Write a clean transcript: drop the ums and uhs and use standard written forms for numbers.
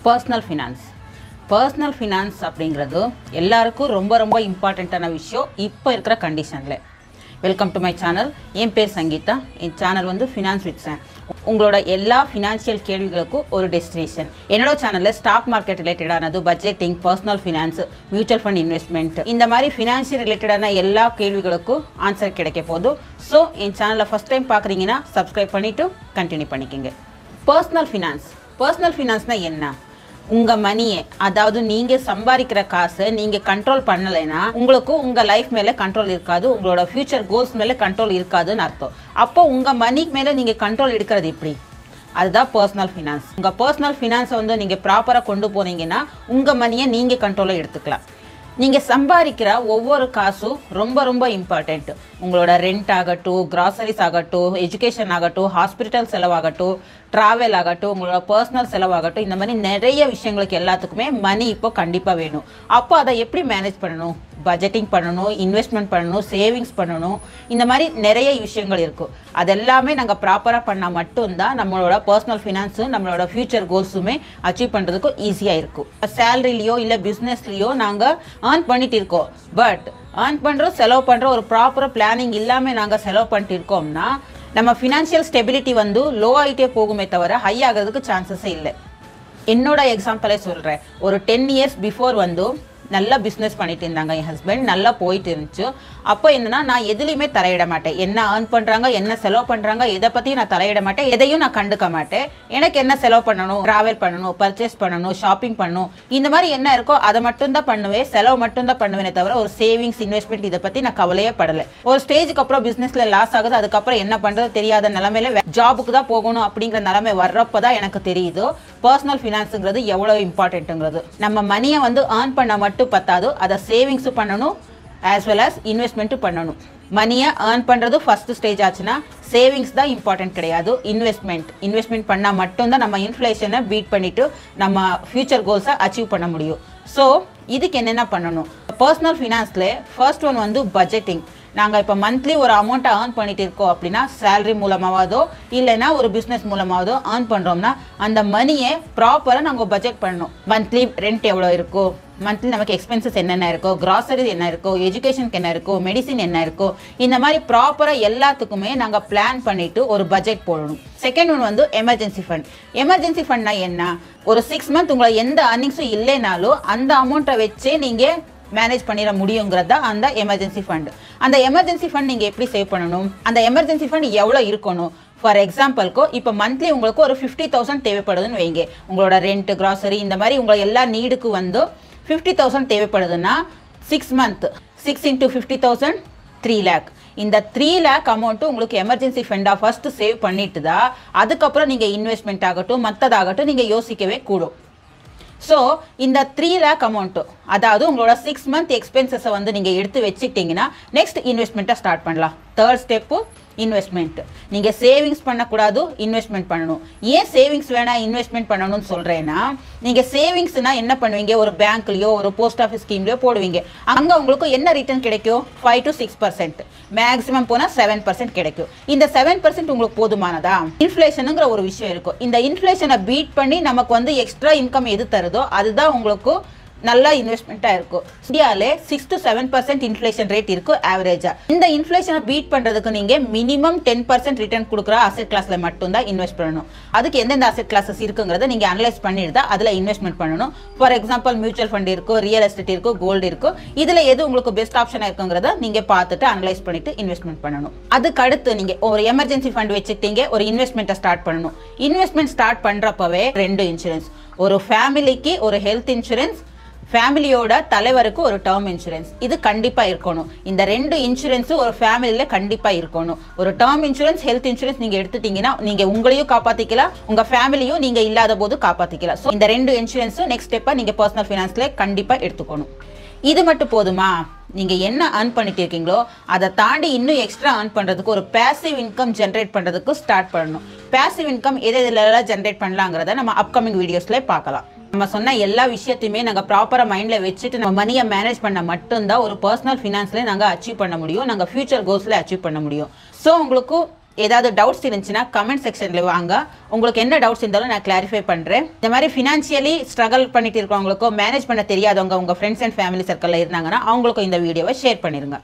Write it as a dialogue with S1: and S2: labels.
S1: Personal finance அப்படிங்கிறது எல்லாருக்கும் ரொம்ப இம்பார்ட்டண்ட்டான விஷயம் இப்போ இருக்கிற கண்டிஷனில். Welcome to my channel. என் பேர் சங்கீதா. என் சேனல் வந்து ஃபினான்ஸ் வித் சாம். உங்களோட எல்லா ஃபினான்ஷியல் கேள்விகளுக்கும் ஒரு டெஸ்டினேஷன். என்னோட சேனலில் ஸ்டாக் மார்க்கெட் ரிலேட்டடானது, budgeting, personal finance, mutual fund investment, இந்த மாதிரி ஃபினான்ஷியல் ரிலேட்டடான எல்லா கேள்விகளுக்கும் ஆன்சர் கிடைக்க போதும். ஸோ என் சேனலை ஃபஸ்ட் டைம் பார்க்குறீங்கன்னா சப்ஸ்கிரைப் பண்ணிவிட்டு கண்டினியூ பண்ணிக்கோங்க. பர்சனல் ஃபினான்ஸ்னால் என்ன? உங்கள் மணியை, அதாவது நீங்கள் சம்பாதிக்கிற காசை நீங்கள் கண்ட்ரோல் பண்ணலைன்னா உங்களுக்கு உங்கள் லைஃப் மேலே கண்ட்ரோல் இருக்காது, உங்களோட ஃபியூச்சர் கோல்ஸ் மேலே கண்ட்ரோல் இருக்காதுன்னு அர்த்தம். அப்போ உங்கள் மணிக்கு மேலே நீங்கள் கண்ட்ரோல் எடுக்கிறது எப்படி? அதுதான் பர்சனல் ஃபினான்ஸ். உங்கள் பர்சனல் ஃபினான்ஸை வந்து நீங்கள் ப்ராப்பராக கொண்டு போனீங்கன்னா உங்கள் மணியை நீங்கள் கண்ட்ரோலாக எடுத்துக்கலாம். நீங்கள் சம்பாதிக்கிற ஒவ்வொரு காசும் ரொம்ப இம்பார்ட்டண்ட். உங்களோட ரெண்ட் ஆகட்டும், கிராசரிஸ் ஆகட்டும், எஜுகேஷன் ஆகட்டும், ஹாஸ்பிட்டல் செலவாகட்டும், ட்ராவல் ஆகட்டும், உங்களோட பர்சனல் செலவாகட்டும், இந்த மாதிரி நிறைய விஷயங்களுக்கு எல்லாத்துக்குமே மணி இப்போ கண்டிப்பாக வேணும். அப்போ அதை எப்படி மேனேஜ் பண்ணணும்? பட்ஜெட்டிங் பண்ணணும், இன்வெஸ்ட்மெண்ட் பண்ணணும், சேவிங்ஸ் பண்ணணும், இந்த மாதிரி நிறைய விஷயங்கள் இருக்கும். அதெல்லாமே நாங்கள் ப்ராப்பராக பண்ணால் மட்டும்தான் நம்மளோட பர்சனல் ஃபினான்ஸும் நம்மளோட ஃபியூச்சர் கோல்ஸுமே அச்சீவ் பண்ணுறதுக்கும் ஈஸியாக இருக்கும். சேலரிலையோ இல்லை பிஸ்னஸ்லையோ நாங்கள் ஏர்ன் பண்ணிட்டு இருக்கோம், பட் ஏர்ன் பண்ணுறோம், செலவு பண்ணுறோம், ஒரு ப்ராப்பராக பிளானிங் இல்லாமல் நாங்கள் செலவு பண்ணிட்டு இருக்கோம்னா நம்ம ஃபினான்ஷியல் ஸ்டெபிலிட்டி வந்து லோ ஆகிட்டே போகுமே தவிர ஹை ஆகிறதுக்கு சான்சஸே இல்லை. என்னோட எக்ஸாம்பிளே சொல்கிறேன். ஒரு 10 இயர்ஸ் பிஃபோர் வந்து நல்லா பிஸ்னஸ் பண்ணிட்டு இருந்தாங்க என் ஹஸ்பண்ட், நல்லா போயிட்டு இருந்துச்சு. அப்போ என்னன்னா, நான் எதுலையுமே தலையிட மாட்டேன். என்ன ஏர்ன் பண்ணுறாங்க, என்ன செலவு பண்ணுறாங்க, எதை பற்றியும் நான் தலையிட மாட்டேன், எதையும் நான் கண்டுக்க மாட்டேன். எனக்கு என்ன செலவு பண்ணணும், ட்ராவல் பண்ணணும், பர்ச்சேஸ் பண்ணணும், ஷாப்பிங் பண்ணணும், இந்த மாதிரி என்ன இருக்கோ அதை மட்டும்தான் பண்ணுவேன், செலவு மட்டும்தான் பண்ணுவேனே தவிர ஒரு சேவிங்ஸ், இன்வெஸ்ட்மெண்ட் இதை பற்றி நான் கவலையே படலை. ஒரு ஸ்டேஜுக்கு அப்புறம் பிஸ்னஸில் லாஸ் ஆகுது, அதுக்கப்புறம் என்ன பண்ணுறது தெரியாத நிலமையில ஜாபுக்கு தான் போகணும் அப்படிங்கிற நிலைமை வர்றப்போ தான் எனக்கு தெரியுது பர்சனல் ஃபினான்ஸுங்கிறது எவ்வளோ இம்பார்ட்டன்ட்டுங்கிறது. நம்ம மணியை வந்து ஏர்ன் பண்ண மட்டும் பத்தாது, அதை சேவிங்ஸும் பண்ணணும், ஆஸ் வெல் ஆஸ் இன்வெஸ்ட்மெண்ட்டும் பண்ணணும். மணியை ஏர்ன் பண்ணுறது ஃபர்ஸ்ட் ஸ்டேஜ் ஆச்சுன்னா சேவிங்ஸ் தான் இம்பார்ட்டன்ட் கிடையாது, இன்வெஸ்ட்மெண்ட் பண்ணால் மட்டும்தான் நம்ம இன்ஃப்ளேஷனை பீட் பண்ணிட்டு நம்ம ஃபியூச்சர் கோல்ஸை அச்சீவ் பண்ண முடியும். ஸோ இதுக்கு என்னென்ன பண்ணணும்? பர்சனல் ஃபினான்ஸில் ஃபர்ஸ்ட் ஒன் வந்து பட்ஜெட்டிங். நாங்கள் இப்போ மந்த்லி ஒரு அமௌண்ட்டை ஏர்ன் பண்ணிட்டு இருக்கோம் அப்படின்னா, சேலரி மூலமாவதோ இல்லைன்னா ஒரு பிஸ்னஸ் மூலமாவதோ ஏர்ன் பண்ணுறோம்னா அந்த மணியை ப்ராப்பராக நாங்கள் பட்ஜெட் பண்ணணும். மந்த்லி ரெண்ட் எவ்வளோ இருக்கோ, மந்த்லி நமக்கு எக்ஸ்பென்சஸ் என்னென்ன இருக்கோ, கிராசரி என்ன இருக்கோ, எஜுகேஷனுக்கு என்ன இருக்கோ, மெடிசின் என்ன இருக்கோ, இந்த மாதிரி ப்ராப்பராக எல்லாத்துக்குமே நாங்கள் பிளான் பண்ணிவிட்டு ஒரு பட்ஜெட் போடணும். செகண்ட் ஒன் வந்து எமர்ஜென்சி ஃபண்ட். எமர்ஜென்சி ஃபண்ட்னா என்ன? ஒரு 6 மந்த் உங்களை எந்த அர்னிங்ஸும் இல்லைனாலும் அந்த அமௌண்ட்டை வச்சே நீங்கள் மேனேஜ் பண்ணிட முடியுங்கிறது தான் அந்த எமர்ஜென்சி ஃபண்ட். அந்த எமர்ஜென்சி ஃபண்ட் நீங்கள் எப்படி சேவ் பண்ணணும்? அந்த எமர்ஜென்சி ஃபண்ட் எவ்வளோ இருக்கணும்? ஃபார் எக்ஸாம்பிளுக்கு இப்போ மந்த்லி உங்களுக்கு ஒரு 50,000 தேவைப்படுதுன்னு வைங்க. உங்களோட ரெண்ட், கிராசரி, இந்த மாதிரி உங்களை எல்லா நீடுக்கு வந்து 50,000 தேவைப்படுதுன்னா 6 மந்த் 6 × 50,000 3 lakh. இந்த 3 lakh அமௌண்ட்டு உங்களுக்கு எமர்ஜென்சி ஃபண்டாக ஃபர்ஸ்ட் சேவ் பண்ணிட்டு தான் அதுக்கப்புறம் நீங்கள் இன்வெஸ்ட்மெண்ட் ஆகட்டும் மற்றதாகட்டும் நீங்கள் யோசிக்கவே கூடும். ஸோ இந்த 3 lakh அமௌண்ட்டு, அதாவது உங்களோட 6 மந்த் எக்ஸ்பென்சஸை வந்து நீங்கள் எடுத்து வச்சுக்கிட்டிங்கன்னா நெக்ஸ்ட் இன்வெஸ்ட்மெண்ட்டை ஸ்டார்ட் பண்ணலாம். Third step investment. நீங்கள் சேவிங்ஸ் பண்ணக்கூடாது, இன்வெஸ்ட்மெண்ட் பண்ணணும். ஏன் சேவிங்ஸ் வேணாம் இன்வெஸ்ட்மெண்ட் பண்ணணும்னு சொல்கிறேன்னா, நீங்கள் சேவிங்ஸ்னால் என்ன பண்ணுவீங்க? ஒரு பேங்க்லையோ ஒரு போஸ்ட் ஆஃபீஸ் ஸ்கீம்லையோ போடுவீங்க. அங்கே உங்களுக்கு என்ன ரிட்டர்ன் கிடைக்கும்? 5 to 6%, மேக்ஸிமம் போனால் 7% கிடைக்கும். இந்த 7% உங்களுக்கு போதுமானதா? இன்ஃப்ளேஷனுங்கிற ஒரு விஷயம் இருக்கும். இந்த இன்ஃப்ளேஷனை பீட் பண்ணி நமக்கு வந்து எக்ஸ்ட்ரா இன்கம் எது தருதோ அதுதான் உங்களுக்கு நல்ல இன்வெஸ்ட்மெண்ட்டாக இருக்கும். இந்தியாவிலே 6 to 7% இன்ஃப்ளேஷன் ரேட் இருக்கும் ஆவரேஜாக. இந்த இன்ஃப்ளேஷனை பீட் பண்ணுறதுக்கு நீங்கள் மினிமம் 10% ரிட்டர்ன் கொடுக்குற அசெட் கிளாஸில் மட்டும்தான் இன்வெஸ்ட் பண்ணணும். அதுக்கு எந்தெந்த அசெட் கிளாஸஸ் இருக்குங்கிறத நீங்கள் அனலைஸ் பண்ணிட்டு தான் அதில் இன்வெஸ்ட்மெண்ட் பண்ணணும். ஃபார் எக்ஸாம்பிள் மியூச்சுவல் ஃபண்ட் இருக்கும், ரியல் எஸ்டேட் இருக்கும், கோல்டு இருக்கும். இதில் எது உங்களுக்கு பெஸ்ட் ஆப்ஷனாக இருக்குங்கிறத நீங்கள் பார்த்துட்டு அனலைஸ் பண்ணிட்டு இன்வெஸ்ட்மெண்ட் பண்ணணும். அதுக்கு அடுத்து நீங்கள் ஒரு எமர்ஜென்சி ஃபண்ட் வச்சுக்கிட்டீங்க, ஒரு இன்வெஸ்ட்மெண்ட்டை ஸ்டார்ட் பண்ணணும். இன்வெஸ்ட்மெண்ட் ஸ்டார்ட் பண்ணுறப்பவே 2 இன்சூரன்ஸ், ஒரு ஃபேமிலிக்கு ஒரு ஹெல்த் இன்சூரன்ஸ், ஃபேமிலியோட தலைவருக்கு ஒரு டேர்ம் இன்சூரன்ஸ். இது கண்டிப்பாக இருக்கணும். இந்த 2 இன்சூரன்ஸும் ஒரு ஃபேமிலியில் கண்டிப்பாக இருக்கணும். ஒரு டேர்ம் இன்சூரன்ஸ், ஹெல்த் இன்சூரன்ஸ் நீங்கள் எடுத்துட்டீங்கன்னா நீங்கள் உங்களையும் காப்பாற்றிக்கலாம், உங்கள் ஃபேமிலியும் நீங்கள் இல்லாத போது காப்பாற்றிக்கலாம். ஸோ இந்த 2 இன்சூரன்ஸும் நெக்ஸ்ட் ஸ்டெப்பாக நீங்கள் பர்சனல் ஃபினான்ஸில் கண்டிப்பாக எடுத்துக்கணும். இது மட்டும் போதுமா? நீங்கள் என்ன ஏர்ன் பண்ணிட்டு இருக்கீங்களோ அதை தாண்டி இன்னும் எக்ஸ்ட்ரா ஏர்ன் பண்ணுறதுக்கு, ஒரு பேசிவ் இன்கம் ஜென்ரேட் பண்ணுறதுக்கு ஸ்டார்ட் பண்ணணும். பேசிவ் இன்கம் எதெல்லாம் ஜென்ரேட் பண்ணலாங்கிறத நம்ம அப்கமிங் வீடியோஸில் பார்க்கலாம். நம்ம சொன்ன எல்லா விஷயத்தையுமே நாங்கள் ப்ராப்பராக மைண்டில் வச்சுட்டு நம்ம மணியை மேனேஜ் பண்ண மட்டும்தான் ஒரு பர்சனல் ஃபினான்ஸில் நாங்கள் அச்சீவ் பண்ண முடியும், நாங்கள் ஃபியூச்சர் கோல்ஸில் அச்சீவ் பண்ண முடியும். ஸோ உங்களுக்கு ஏதாவது டவுட்ஸ் இருந்துச்சுன்னா கமெண்ட் செக்ஷனில் வாங்க. உங்களுக்கு என்ன டவுட்ஸ் இருந்தாலும் நான் கிளாரிஃபை பண்ணுறேன். இந்த மாதிரி ஃபினான்ஷியலி ஸ்ட்ரகிள் பண்ணிட்டு இருக்கவங்களுக்கோ மேனேஜ் பண்ண தெரியாதவங்க உங்கள் ஃப்ரெண்ட்ஸ் அண்ட் ஃபேமிலி சர்க்கிளில் இருந்தாங்கன்னா அவங்களுக்கும் இந்த வீடியோவை ஷேர் பண்ணிடுங்க.